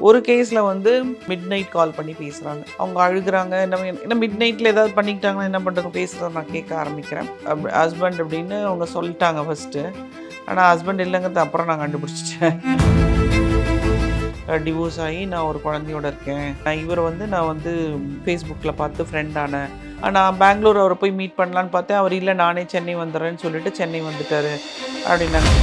ஒரு கேஸில் வந்து மிட் நைட் கால் பண்ணி பேசுகிறாங்க. அவங்க அழுகுறாங்க. என்ன மிட் நைட்டில் ஏதாவது பண்ணிக்கிட்டாங்கன்னா என்ன பண்ணுறது பேசுகிறத நான் கேட்க ஆரம்பிக்கிறேன். ஹஸ்பண்ட் அப்படின்னு அவங்க சொல்லிட்டாங்க ஃபஸ்ட்டு. ஆனால் ஹஸ்பண்ட் இல்லைங்கிறது அப்புறம் நான் கண்டுபிடிச்சிட்டேன். டிவோர்ஸ் ஆகி நான் ஒரு குழந்தையோட இருக்கேன். நான் வந்து ஃபேஸ்புக்கில் பார்த்து ஃப்ரெண்ட் ஆனேன். நான் பெங்களூர் அவரை போய் மீட் பண்ணலான்னு பார்த்தேன். அவர் இல்லை நானே சென்னை வந்துடுறேன்னு சொல்லிட்டு சென்னை வந்துட்டார் அப்படின்னாங்க.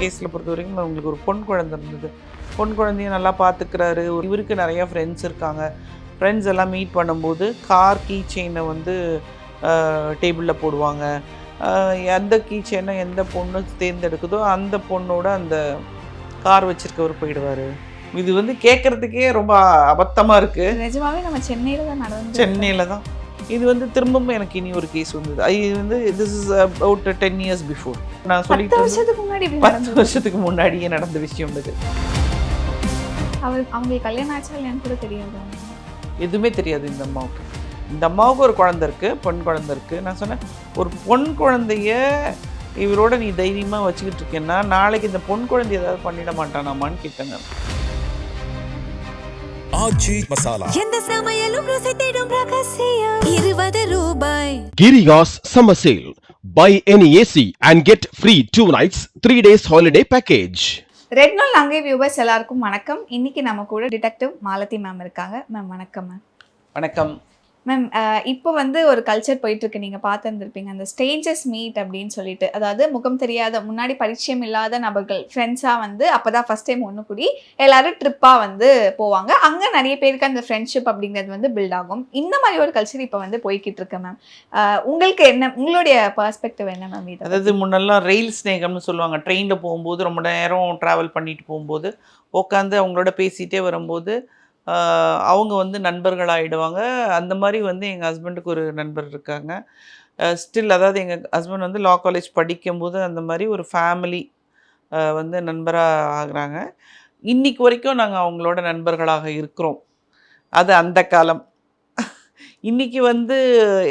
கேஸில் பொறுத்த வரைக்கும் அவங்களுக்கு ஒரு பொன் குழந்தை இருந்தது. பொன் குழந்தைய நல்லா பார்த்துக்கிறாரு. இவருக்கு நிறையா ஃப்ரெண்ட்ஸ் இருக்காங்க. ஃப்ரெண்ட்ஸ் எல்லாம் மீட் பண்ணும்போது கார் கீ செயினை வந்து டேபிளில் போடுவாங்க. எந்த கீ செயினை எந்த பொண்ணு தேர்ந்தெடுக்குதோ அந்த பொண்ணோட அந்த கார் வச்சிருக்கவர் போயிடுவார். இது வந்து கேட்குறதுக்கே ரொம்ப அபத்தமாக இருக்குது. நிஜமாவே நம்ம சென்னையில் தான் நடந்து சென்னையில் தான் இது வந்து திரும்பவும் எனக்கு இனி ஒரு கேஸ் வந்தது. இது வந்து this is about 10 years before. நான் சொல்லிட்டு 10 வருஷத்துக்கு முன்னாடியே நடந்த விஷயம் இது. அவங்களுக்கு கல்யாணம் ஆச்சா இல்லையான்னு கூட தெரியாது. எதுவுமே தெரியாது இந்த அம்மாவுக்கு. இந்த அம்மாவுக்கு ஒரு குழந்தை இருக்குது, பொன் குழந்தை இருக்குது. நான் சொன்னேன், ஒரு பொன் குழந்தைய இவரோட நீ தைரியமாக வச்சுக்கிட்டு இருக்கேன்னா நாளைக்கு இந்த பொன் குழந்தை ஏதாவது பண்ணிட மாட்டானாமான்னு கேட்டேங்க. ஆச்சி மசாலா எந்த சமையலும் ருசி தேடும் ரகசியம் 20 ரூபாய். Giriga's summer sale. Buy any AC and get free 2 nights 3 days holiday package. Red நாள் அங்கே வியூவர்ஸ் எல்லாருக்கும் வணக்கம். இன்னைக்கு நம்ம கூட டிடெக்டிவ் மாலதி மேம் இருக்காங்க. மேம் வணக்கம். மேம் வணக்கம் மேம். இப்போ வந்து ஒரு கல்ச்சர் போயிட்டுருக்கு, நீங்கள் பார்த்துருந்துருப்பீங்க, அந்த ஸ்ட்ரேஞ்சர்ஸ் மீட் அப்படின்னு சொல்லிட்டு. அதாவது முகம் தெரியாத முன்னாடி பரிச்சயம் இல்லாத நபர்கள் ஃப்ரெண்ட்ஸாக வந்து அப்போ தான் ஃபஸ்ட் டைம் ஒன்று கூடி எல்லோரும் ட்ரிப்பாக வந்து போவாங்க. அங்கே நிறைய பேருக்கு அந்த ஃப்ரெண்ட்ஷிப் அப்படிங்கிறது வந்து பில்ட் ஆகும். இந்த மாதிரி ஒரு கல்ச்சர் இப்போ வந்து போய்கிட்டு இருக்கு மேம். உங்களுக்கு என்ன, உங்களுடைய பர்ஸ்பெக்டிவ் என்ன மேம் இது? அதாவது முன்னெல்லாம் ரயில் ஸ்நேகம்னு சொல்லுவாங்க. ட்ரெயினில் போகும்போது ரொம்ப நேரம் ட்ராவல் பண்ணிட்டு போகும்போது உட்காந்து அவங்களோட பேசிகிட்டே வரும்போது அவங்க வந்து நண்பர்களாகிடுவாங்க. அந்த மாதிரி வந்து எங்கள் ஹஸ்பண்டுக்கு ஒரு நண்பர் இருக்காங்க. ஸ்டில் அதாவது எங்கள் ஹஸ்பண்ட் வந்து லா காலேஜ் படிக்கும்போது அந்த மாதிரி ஒரு ஃபேமிலி வந்து நண்பராக ஆகுறாங்க. இன்றைக்கி வரைக்கும் நாங்கள் அவங்களோட நண்பர்களாக இருக்கிறோம். அது அந்த காலம். இன்றைக்கி வந்து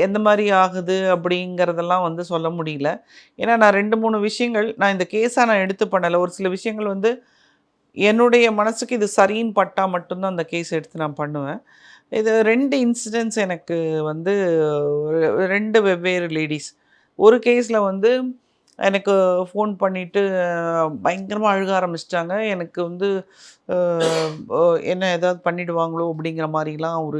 எந்த மாதிரி ஆகுது அப்படிங்கிறதெல்லாம் வந்து சொல்ல முடியல. ஏன்னா நான் 2-3 விஷயங்கள் நான் இந்த கேஸாக நான் எடுத்து பண்ணலை. ஒரு சில விஷயங்கள் வந்து என்னுடைய மனசுக்கு இது சரின்னு பட்டால் மட்டும்தான் அந்த கேஸ் எடுத்து நான் பண்ணுவேன். இது 2 இன்சிடென்ட்ஸ் எனக்கு வந்து 2 வெவ்வேறு லேடிஸ். ஒரு கேஸில் வந்து எனக்கு ஃபோன் பண்ணிவிட்டு பயங்கரமாக அழுக ஆரம்பிச்சிட்டாங்க. எனக்கு வந்து என்ன ஏதாவது பண்ணிவிடுவாங்களோ அப்படிங்கிற மாதிரிலாம்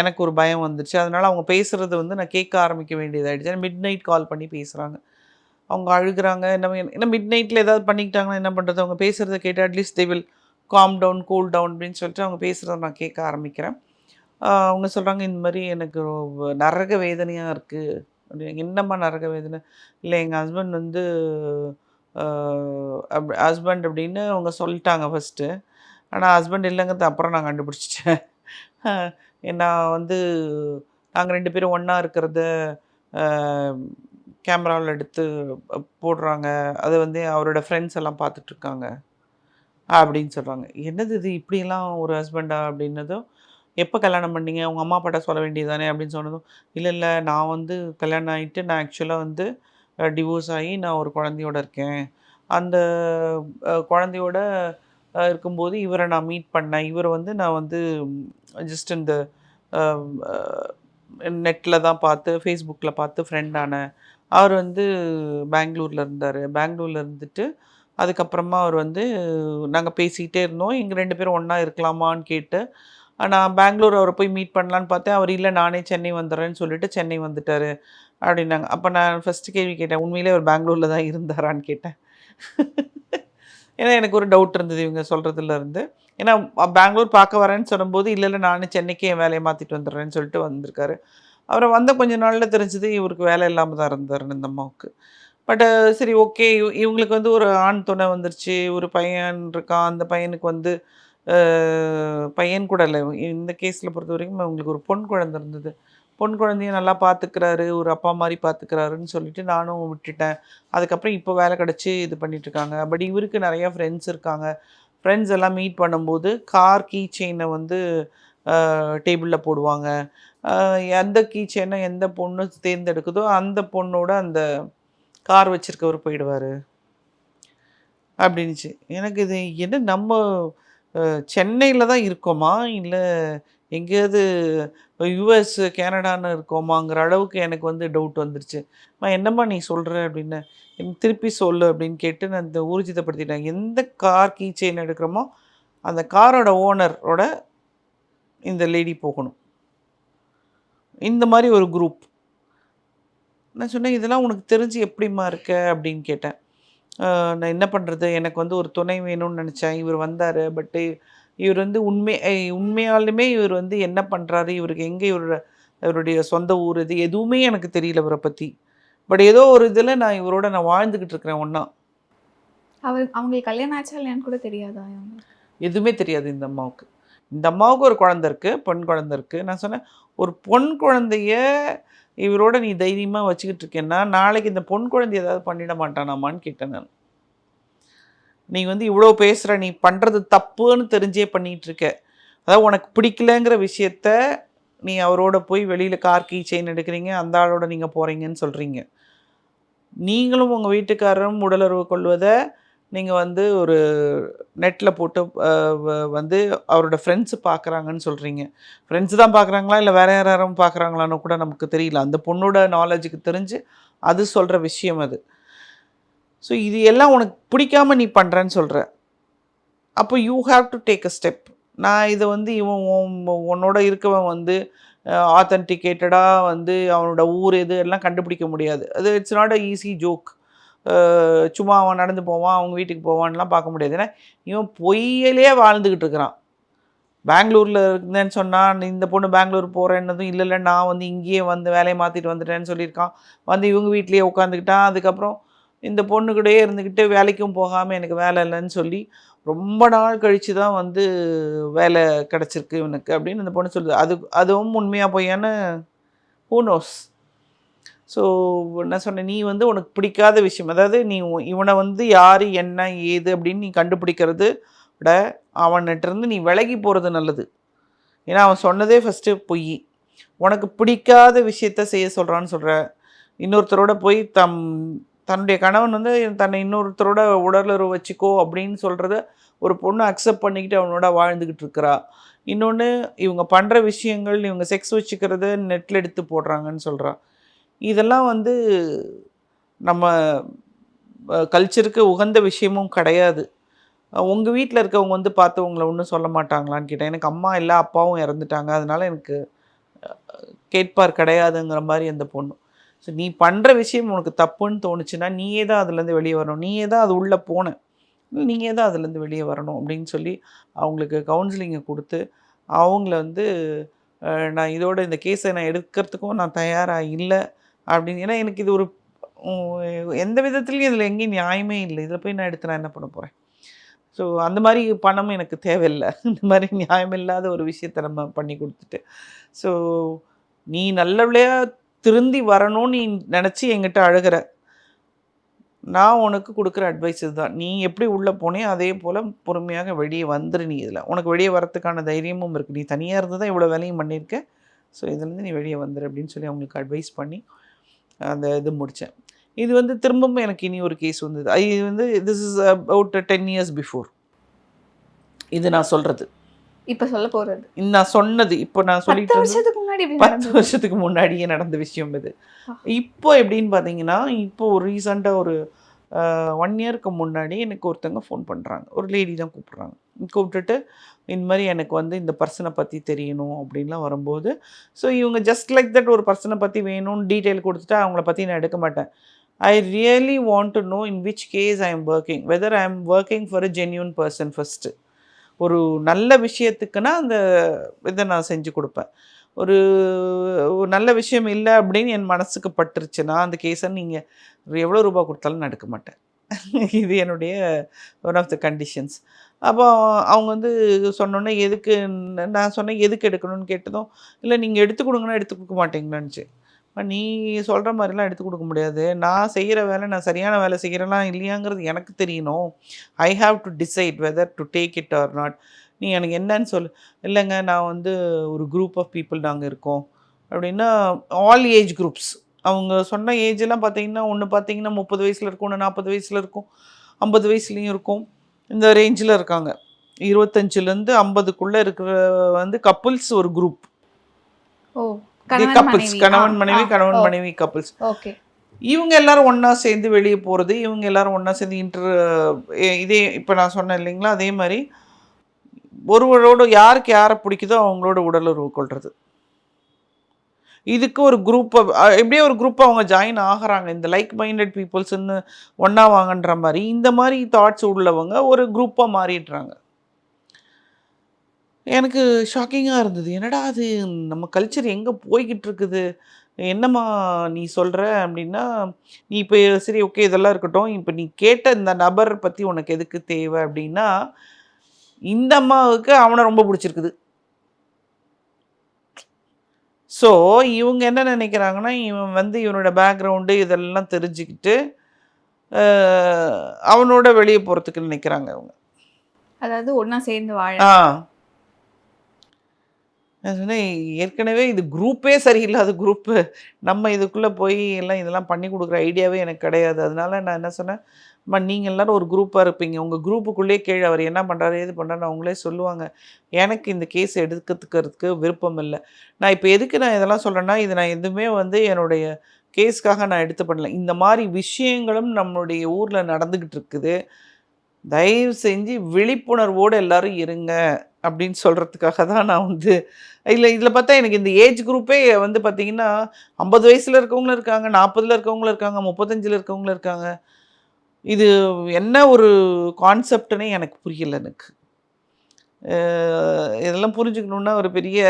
எனக்கு ஒரு பயம் வந்துடுச்சு. அதனால் அவங்க பேசுகிறது வந்து நான் கேட்க ஆரம்பிக்க வேண்டியதாகிடுச்சு. மிட் நைட் கால் பண்ணி பேசுகிறாங்க. அவங்க அழுகுறாங்க. என்ன மிட் நைட்டில் ஏதாவது பண்ணிக்கிட்டாங்கன்னா என்ன பண்ணுறது, அவங்க பேசுகிறத கேட்டு at least they will calm down cool down அப்படின்னு சொல்லிட்டு அவங்க பேசுகிறத நான் கேட்க ஆரம்பிக்கிறேன். அவங்க சொல்கிறாங்க, இந்த மாதிரி எனக்கு நரக வேதனையாக இருக்குது அப்படின்னு. என்னம்மா நரக வேதனை? இல்லை எங்கள் ஹஸ்பண்ட் வந்து ஹஸ்பண்ட் அப்படின்னு அவங்க சொல்லிட்டாங்க ஃபஸ்ட்டு. ஆனால் ஹஸ்பண்ட் இல்லைங்கிறது அப்புறம் நான் கண்டுபிடிச்சிட்டேன். நான் வந்து நாங்கள் 2 பேரும் ஒன்றா இருக்கிறத கேமராவில் எடுத்து போடுறாங்க. அதை வந்து அவரோட ஃப்ரெண்ட்ஸ் எல்லாம் பார்த்துட்ருக்காங்க அப்படின்னு சொல்கிறாங்க. என்னது இது, இப்படியெல்லாம் ஒரு ஹஸ்பண்டா அப்படின்னதும், எப்போ கல்யாணம் பண்ணீங்க, உங்கள் அம்மா அப்பாட்ட சொல்ல வேண்டியது தானே அப்படின்னு சொன்னதும், இல்லை நான் வந்து கல்யாணம் ஆகிட்டு நான் ஆக்சுவலாக வந்து டிவோர்ஸ் ஆகி நான் ஒரு குழந்தையோட இருக்கேன். அந்த குழந்தையோட இருக்கும்போது இவரை நான் மீட் பண்ணேன். இவரை வந்து நான் வந்து ஜஸ்ட் இந்த நெட்டில் தான் பார்த்து ஃபேஸ்புக்கில் பார்த்து ஃப்ரெண்ட் ஆனேன். அவர் வந்து பெங்களூரில் இருந்தார். பெங்களூரில் இருந்துட்டு அதுக்கப்புறமா அவர் வந்து நாங்கள் பேசிக்கிட்டே இருந்தோம். எங்கள் 2 பேரும் ஒன்றா இருக்கலாமான்னு கேட்டு நான் பெங்களூர் அவரை போய் மீட் பண்ணலான்னு பார்த்தேன். அவர் இல்லை நானே சென்னை வந்துடுறேன்னு சொல்லிட்டு சென்னை வந்துட்டார் அப்படின்னாங்க. அப்போ நான் ஃபஸ்ட்டு கேள்வி கேட்டேன், உண்மையிலே அவர் பெங்களூரில் தான் இருந்தாரான்னு கேட்டேன். ஏன்னா எனக்கு ஒரு டவுட் இருந்தது இவங்க சொல்கிறதுலேருந்து. ஏன்னா பெங்களூர் பார்க்க வரேன்னு சொல்லும்போது இல்லை நானே சென்னைக்கே என் வேலையை மாற்றிட்டு வந்துடுறேன்னு சொல்லிட்டு வந்திருக்காரு. அவரை வந்த கொஞ்ச நாளில் தெரிஞ்சது இவருக்கு வேலை இல்லாமல் தான் இருந்தாருன்னு இந்த அம்மாவுக்கு. பட் சரி ஓகே, இவங்களுக்கு வந்து ஒரு ஆண் துணை வந்துருச்சு, ஒரு பையன் இருக்கான். அந்த பையனுக்கு வந்து பையன் கூட இல்லை, இந்த கேஸில் பொறுத்த வரைக்கும் அவங்களுக்கு ஒரு பொன் குழந்தை இருந்தது. பொன் குழந்தைய நல்லா பார்த்துக்கிறாரு, ஒரு அப்பா மாதிரி பார்த்துக்கிறாருன்னு சொல்லிட்டு நானும் விட்டுட்டேன். அதுக்கப்புறம் இப்போ வேலை கிடச்சி இது பண்ணிகிட்ருக்காங்க. பட் இவருக்கு நிறையா ஃப்ரெண்ட்ஸ் இருக்காங்க. ஃப்ரெண்ட்ஸ் எல்லாம் மீட் பண்ணும்போது கார் கீ செயினை வந்து டேபிளில் போடுவாங்க. எந்த கீ செயினை எந்த பொண்ணு தேர்ந்தெடுக்குதோ அந்த பொண்ணோட அந்த கார் வச்சுருக்கவர் போயிடுவார் அப்படின்னுச்சு. எனக்கு இது என்ன நம்ம சென்னையில தான் இருக்கோமா? இல்ல எங்கேயாவது யுஎஸ், கனடான்னு இருக்கோமாங்கிற அளவுக்கு எனக்கு வந்து டவுட் வந்துருச்சு. என்னம்மா நீ சொல்ற?" அப்படின்னேன். "எனக்கு திருப்பி சொல்லு" அப்படின்னு கேட்டு நான் இந்த ஊர்ஜிதப்படுத்திட்டேன். எந்த கார் கீ செயின் எடுக்கிறோமோ, அந்த காரோட ஓனரோட இந்த லேடி போகணும். இந்த மாரி ஒரு குரூப். நான் சொன்னேன், "இதெல்லாம் உனக்கு தெரிஞ்சு எப்படிம்மா இருக்க?" அப்படின்னு கேட்டேன். நான் என்ன பண்ணுறது, எனக்கு வந்து ஒரு துணை வேணும்னு நினச்சேன். இவர் வந்தார். பட்டு இவர் வந்து உண்மையாலுமே இவர் வந்து என்ன பண்ணுறாரு, இவருக்கு எங்கே இவருடைய சொந்த ஊர் இது எதுவுமே எனக்கு தெரியல இவரை பற்றி. பட் ஏதோ ஒரு இதில் நான் இவரோட வாழ்ந்துக்கிட்டு இருக்கிறேன் ஒன்றா. அவங்களுக்கு கல்யாணம் ஆச்சா இல்லையான்னு கூட தெரியாதா இவங்களுக்கு? எதுவுமே தெரியாது இந்த அம்மாவுக்கு. இந்த அம்மாவுக்கு ஒரு குழந்தை இருக்குது, பெண் குழந்தை இருக்குது. நான் சொன்னேன், ஒரு பொன் குழந்தைய இவரோட நீ தைரியமாக வச்சுக்கிட்டு இருக்கேன்னா, நாளைக்கு இந்த பொன் குழந்தை ஏதாவது பண்ணிட மாட்டானாமான்னு கேட்டேன் நான். நீ வந்து இவ்வளோ பேசுகிற, நீ பண்ணுறது தப்புன்னு தெரிஞ்சே பண்ணிகிட்ருக்க. அதாவது உனக்கு பிடிக்கலங்கிற விஷயத்த நீ அவரோட போய் வெளியில் கார் கீ செயின் எடுக்கிறீங்க, அந்த ஆளோட நீங்கள் போகிறீங்கன்னு சொல்கிறீங்க. நீங்களும் உங்கள் வீட்டுக்காரரும் உடலுறவு கொள்வதை நீங்கள் வந்து ஒரு நெட்டில் போட்டு வந்து அவரோட ஃப்ரெண்ட்ஸு பார்க்குறாங்கன்னு சொல்கிறீங்க. ஃப்ரெண்ட்ஸு தான் பார்க்குறாங்களா இல்லை வேறு யாரும் பார்க்குறாங்களான்னு கூட நமக்கு தெரியல. அந்த பொண்ணோட நாலேஜுக்கு தெரிஞ்சு அது சொல்கிற விஷயம் அது. ஸோ இது எல்லாம் உனக்கு பிடிக்காம நீ பண்ணுறேன்னு சொல்கிற. அப்போ you have to take a step. நான் இதை வந்து உன்னோட இருக்கவன் வந்து ஆத்தென்டிகேட்டடாக வந்து அவனோட ஊர் எது எல்லாம் கண்டுபிடிக்க முடியாது. அது it's not a easy joke. சும்மா அவன் நடந்து போவான், அவங்க வீட்டுக்கு போவான்லாம் பார்க்க முடியாது. ஏன்னா இவன் பொய்யிலே வாழ்ந்துக்கிட்டு இருக்கிறான். பெங்களூரில் இருந்தேன்னு சொன்னால், இந்த பொண்ணு பெங்களூர் போகிறேன்னதும் இல்லை நான் வந்து இங்கேயே வந்து வேலையை மாற்றிட்டு வந்துட்டேன்னு சொல்லியிருக்கான். வந்து இவங்க வீட்லேயே உட்காந்துக்கிட்டான். அதுக்கப்புறம் இந்த பொண்ணு கூடயே இருந்துக்கிட்டு வேலைக்கும் போகாமல் எனக்கு வேலை இல்லைன்னு சொல்லி ரொம்ப நாள் கழித்து தான் வந்து வேலை கிடச்சிருக்கு இவனுக்கு அப்படின்னு இந்த பொண்ணு சொல்லுது. அதுவும் உண்மையாக பொய்யான்னு ஹூ நோஸ். ஸோ நான் சொன்னேன், நீ வந்து உனக்கு பிடிக்காத விஷயம், அதாவது நீ இவனை வந்து யார் என்ன ஏது அப்படின்னு நீ கண்டுபிடிக்கிறது விட அவன்கிட்டருந்து நீ விலகி போகிறது நல்லது. ஏன்னா அவன் சொன்னதே ஃபஸ்ட்டு பொய். உனக்கு பிடிக்காத விஷயத்த செய்ய சொல்கிறான்னு சொல்கிற. இன்னொருத்தரோட போய் தன்னுடைய கணவன் வந்து தன்னை இன்னொருத்தரோட உடலுறவு வச்சுக்கோ அப்படின்னு சொல்கிறத ஒரு பொண்ணு அக்செப்ட் பண்ணிக்கிட்டு அவனோட வாழ்ந்துக்கிட்டு இருக்கிறா. இன்னொன்று, இவங்க பண்ணுற விஷயங்கள், இவங்க செக்ஸ் வச்சுக்கிறத நெட்டில் எடுத்து போடுறாங்கன்னு சொல்கிறா. இதெல்லாம் வந்து நம்ம கல்ச்சருக்கு உகந்த விஷயமும் கிடையாது. உங்கள் வீட்டில் இருக்கவங்க வந்து பார்த்து உங்களை ஒன்றும் சொல்ல மாட்டாங்களான்னு கேட்டேன். எனக்கு அம்மா இல்லை, அப்பாவும் இறந்துட்டாங்க, அதனால் எனக்கு கேட்பார் கிடையாதுங்கிற மாதிரி அந்த பொண்ணு. ஸோ நீ பண்ணுற விஷயம் உனக்கு தப்புன்னு தோணுச்சுன்னா நீயே தான் அதுலேருந்து வெளியே வரணும். நீயே தான் அது உள்ளே போன, நீங்கள் தான் அதுலேருந்து வெளியே வரணும் அப்படின்னு சொல்லி அவங்களுக்கு கவுன்சிலிங்கை கொடுத்து அவங்கள வந்து நான் இதோட இந்த கேஸை நான் எடுக்கிறதுக்கும் நான் தயாராக இல்லை அப்படின்னு. ஏன்னா எனக்கு இது ஒரு எந்த விதத்துலேயும் இதில் எங்கேயும் நியாயமே இல்லை. இதில் போய் நான் எடுத்து நான் என்ன பண்ண போகிறேன்? ஸோ அந்த மாதிரி பணமும் எனக்கு தேவையில்லை. இந்த மாதிரி நியாயமில்லாத ஒரு விஷயத்தை நம்ம பண்ணி கொடுத்துட்டு. ஸோ நீ நல்லபடியாக திருந்தி வரணும்னு நீ நினச்சி என்கிட்ட அழுகிற. நான் உனக்கு கொடுக்குற அட்வைஸ் இதுதான். நீ எப்படி உள்ளே போனே அதே போல் பொறுமையாக வெளியே வந்துரு. நீ இதில் உனக்கு வெளியே வரத்துக்கான தைரியமும் இருக்குது. நீ தனியாக இருந்து தான் இவ்வளோ வேலையும் பண்ணியிருக்க. ஸோ இதுலேருந்து நீ வெளியே வந்துரு அப்படின்னு சொல்லி அவங்களுக்கு அட்வைஸ் பண்ணி அந்த இது முடித்தேன். இது வந்து திரும்பவும் எனக்கு இனி ஒரு கேஸ் வந்தது. இது வந்து this is about 10 years before. இது நான் சொல்கிறது. இப்போ சொல்ல போகிறது. நான் சொன்னது இப்போ நான் சொல்லிட்டு 10 வருஷத்துக்கு முன்னாடி 10 வருஷத்துக்கு முன்னாடியே நடந்த விஷயம் இது. இப்போ எப்படின்னு பார்த்தீங்கன்னா, இப்போ ஒரு ரீசெண்டாக ஒரு 1 இயருக்கு முன்னாடி எனக்கு ஒருத்தவங்க ஃபோன் பண்ணுறாங்க. ஒரு லேடி தான் கூப்பிட்றாங்க. கூப்பிட்டுட்டு இந்த மாதிரி எனக்கு வந்து இந்த பர்சனை பற்றி தெரியணும் அப்படின்லாம் வரும்போது, ஸோ இவங்க ஜஸ்ட் லைக் தட் ஒரு பர்சனை பற்றி வேணும்னு டீட்டெயில் கொடுத்துட்டு அவங்கள பற்றி நான் எடுக்க மாட்டேன். I really want to know in which case I am working, whether I am working for a genuine person first. ஒரு நல்ல விஷயத்துக்குன்னா அந்த இதை நான் செஞ்சு கொடுப்பேன். ஒரு நல்ல விஷயம் இல்லை அப்படின்னு என் மனசுக்கு பட்டுருச்சுன்னா அந்த கேஸை நீங்கள் எவ்வளோ ரூபா கொடுத்தாலும் நான் எடுக்க மாட்டேன். இது என்னுடைய ஒன் ஆஃப் த கண்டிஷன்ஸ். அப்போ அவங்க வந்து சொன்னோன்னே எதுக்கு நான் சொன்னேன், எதுக்கு எடுக்கணும்னு கேட்டதும், இல்லை நீங்கள் எடுத்து கொடுங்கன்னா எடுத்து கொடுக்க மாட்டீங்களான்னுச்சு. நீ சொல்கிற மாதிரிலாம் எடுத்து கொடுக்க முடியாது. நான் செய்கிற வேலை நான் சரியான வேலை செய்கிறேனா இல்லையாங்கிறது எனக்கு தெரியணும். I have to decide whether to take it or not. நீ எனக்கு என்னன்னு சொல்லு. இல்லைங்க, நான் வந்து ஒரு குரூப் ஆஃப் பீப்புள் நாங்கள் இருக்கோம் அப்படின்னா, ஆல் ஏஜ் குரூப்ஸ். அவங்க சொன்ன ஏஜெல்லாம் பார்த்தீங்கன்னா, ஒன்று பார்த்தீங்கன்னா 30 வயசில் இருக்கும், ஒன்று 40 வயசில் இருக்கும். 50 வயசுலேயும் இருக்கும், இந்த ரேஞ்சில் இருக்காங்க. 25லேருந்து 50க்குள்ளே இருக்கிற வந்து கப்புள்ஸ் ஒரு குரூப். ஓ கப்புள்ஸ், கணவன் மனைவி, கணவன் ஓ மனைவி கப்புள்ஸ். ஓகே. இவங்க எல்லாரும் ஒன்றா சேர்ந்து வெளியே போகிறது, இவங்க எல்லாரும் ஒன்றா சேர்ந்து இதே இப்போ நான் சொன்னேன் இல்லைங்களா, அதே மாதிரி ஒருவரோட யாருக்கு யாரை பிடிக்குதோ அவங்களோட உடலுறவு கொள்வது. இதுக்கு ஒரு குரூப்பை எப்படியோ ஒரு குரூப்பை அவங்க ஜாயின் ஆகிறாங்க. இந்த லைக் மைண்டட் பீப்புள்ஸ்ன்னு ஒன்றா வாங்கன்ற மாதிரி இந்த மாதிரி தாட்ஸ் உள்ளவங்க ஒரு குரூப்பாக மாறிடுறாங்க. எனக்கு ஷாக்கிங்காக இருந்தது. என்னடா அது நம்ம கல்ச்சர் எங்கே போய்கிட்டு இருக்குது, என்னம்மா நீ சொல்கிற அப்படின்னா, நீ இப்போ சரி ஓகே இதெல்லாம் இருக்கட்டும், இப்போ நீ கேட்ட இந்த நபர் பற்றி உனக்கு எதுக்கு தேவை அப்படின்னா, இந்த அம்மாவுக்கு அவனை ரொம்ப பிடிச்சிருக்குது. ஸோ இவங்க என்ன நினைக்கிறாங்கன்னா, இவன் வந்து இவனோட பேக்ரவுண்டு இதெல்லாம் தெரிஞ்சுக்கிட்டு அவனோட வெளியே போகிறதுக்கு நினைக்கிறாங்க அவங்க. அதாவது ஒண்ணா சேர்ந்து வாழ. நான் சொன்னேன், ஏற்கனவே இது குரூப்பே சரியில்லாத குரூப்பு, நம்ம இதுக்குள்ளே போய் எல்லாம் இதெல்லாம் பண்ணி கொடுக்குற ஐடியாவே எனக்கு கிடையாது. அதனால நான் என்ன சொன்னேன், அம்மா நீங்கள் எல்லோரும் ஒரு குரூப்பாக இருப்பீங்க, உங்கள் குரூப்புக்குள்ளேயே கீழே அவர் என்ன பண்ணுறாரு ஏது பண்ணுறாருன்னு அவங்களே சொல்லுவாங்க. எனக்கு இந்த கேஸ் எடுத்துக்கிறதுக்கு விருப்பம் இல்லை. நான் இப்போ எதுக்கு நான் இதெல்லாம் சொல்கிறேன்னா, இது நான் எதுவுமே வந்து என்னுடைய கேஸ்க்காக நான் எடுத்து பண்ணல. இந்த மாதிரி விஷயங்களும் நம்மளுடைய ஊரில் நடந்துக்கிட்டு இருக்குது. தயவு செஞ்சு விழிப்புணர்வோடு எல்லோரும் இருங்க அப்படின்னு சொல்கிறதுக்காக தான் நான் வந்து இதில் பார்த்தா எனக்கு இந்த ஏஜ் குரூப்பே வந்து பார்த்திங்கன்னா 50 வயசில் இருக்கவங்களும் இருக்காங்க, 40ல் இருக்கவங்களும் இருக்காங்க, 35ல் இருக்கவங்களும் இருக்காங்க. இது என்ன ஒரு கான்செப்டுன்னே எனக்கு புரியலை. எனக்கு இதெல்லாம் புரிஞ்சுக்கணுன்னா ஒரு பெரிய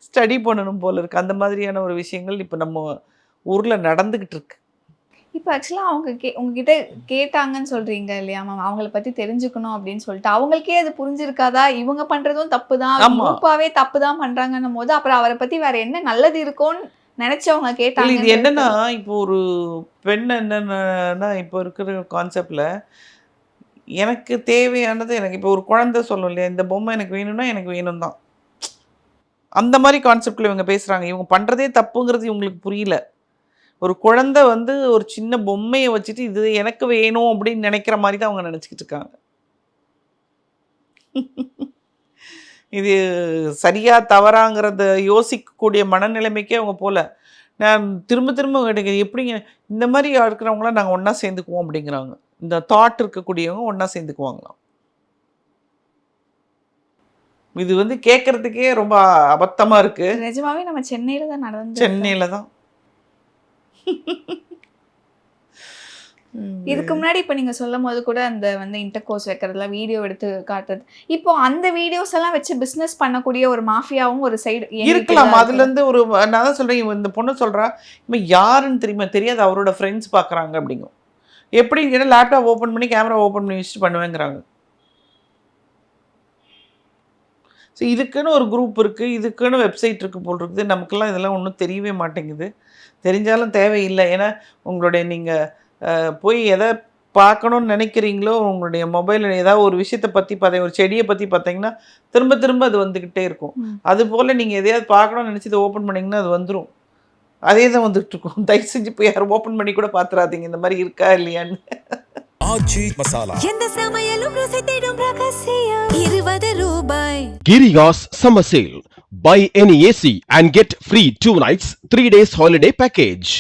ஸ்டடி பண்ணணும் போல் இருக்குது. அந்த மாதிரியான ஒரு விஷயங்கள் இப்போ நம்ம ஊரில் நடந்துக்கிட்டு இருக்கு. இப்போ ஆக்சுவலாக அவங்க உங்ககிட்ட கேட்டாங்கன்னு சொல்கிறீங்க இல்லையா மேம், அவங்கள பற்றி தெரிஞ்சுக்கணும் அப்படின்னு சொல்லிட்டு, அவங்களுக்கே அது புரிஞ்சிருக்காதா? இவங்க பண்ணுறதும் தப்பு தான், குரூப்பாகவே தப்பு தான் பண்ணுறாங்கன்னும் போது அப்புறம் அவரை பற்றி வேறு என்ன நல்லது இருக்கும்னு நினச்சி அவங்க கேட்டாங்க. இது என்னென்னா, இப்போ ஒரு பெண் என்னென்னா இப்போ இருக்கிற கான்செப்டில் எனக்கு தேவையானது எனக்கு இப்போ ஒரு குழந்தை சொல்லும் இல்லையா, இந்த பொம்மை எனக்கு வேணும்னா எனக்கு வேணும் தான், அந்த மாதிரி கான்செப்டில் இவங்க பேசுகிறாங்க. இவங்க பண்ணுறதே தப்புங்கிறது இவங்களுக்கு புரியல. ஒரு குழந்தை வந்து ஒரு சின்ன பொம்மையை வச்சுட்டு இது எனக்கு வேணும் அப்படின்னு நினைக்கிற மாதிரி தான் அவங்க நினச்சிக்கிட்டு இருக்காங்க. இது சரியா தவறாங்கிறத யோசிக்கக்கூடிய மனநிலைமைக்கே அவங்க போல. நான் திரும்ப திரும்ப கேட்டுக்கிறேன், எப்படிங்க இந்த மாதிரி இருக்கிறவங்களாம் நாங்கள் ஒன்றா சேர்ந்துக்குவோம் அப்படிங்கிறாங்க. இந்த தாட் இருக்கக்கூடியவங்க ஒன்றா சேர்ந்துக்குவாங்களாம். இது வந்து கேட்கறதுக்கே ரொம்ப அபத்தமாக இருக்குது. நிஜமாவே நம்ம சென்னையில் தான் நடந்து, சென்னையில் தான். இதுக்கு முன்னாடி இப்போ நீங்கள் சொல்லும் போது கூட அந்த வந்து இன்டர்கோர்ஸ் வைக்கிறதுல வீடியோ எடுத்து காட்டுறது, இப்போ அந்த வீடியோஸ் எல்லாம் வச்சு பிஸ்னஸ் பண்ணக்கூடிய ஒரு மாஃபியாவும் ஒரு சைடு இருக்கலாம். அதுலேருந்து ஒரு நான் தான் சொல்கிறேன், இந்த பொண்ணு சொல்கிறா இவன் யாருன்னு தெரியாது, அவரோட ஃப்ரெண்ட்ஸ் பார்க்குறாங்க அப்படிங்கும். எப்படின்னு கேட்டால் லேப்டாப் ஓப்பன் பண்ணி கேமரா ஓப்பன் பண்ணி வச்சுட்டு பண்ணுவேங்கிறாங்க. ஸோ இதுக்குன்னு ஒரு குரூப் இருக்குது, இதுக்குன்னு வெப்சைட் இருக்குது போல் இருக்குது. நமக்கெல்லாம் இதெல்லாம் ஒன்றும் தெரியவே மாட்டேங்குது. தெரிஞ்சாலும் தேவையில்லை. ஏன்னா உங்களுடைய நீங்கள் போய் எதை பார்க்கணுன்னு நினைக்கிறீங்களோ உங்களுடைய மொபைலில் ஏதாவது ஒரு விஷயத்தை பற்றி ஒரு செடியை பற்றி பார்த்தீங்கன்னா திரும்ப திரும்ப அது வந்துக்கிட்டே இருக்கும். அதுபோல் நீங்கள் எதையாவது பார்க்கணும்னு நினச்சி இதை ஓப்பன் பண்ணிங்கன்னா அது வந்துடும். அதே தான் வந்துட்டுருக்கும். தயவு செஞ்சு போய் யாரும் ஓப்பன் பண்ணி கூட பார்த்துறாதீங்க இந்த மாதிரி இருக்கா இல்லையான்னு. ஆச்சி மசாலா எந்த சமையலும் ருசி தேடும் ரகசியம் 20 ரூபாய். Girigas Summer Sale. Buy any AC and get free 2 nights, 3 days holiday package.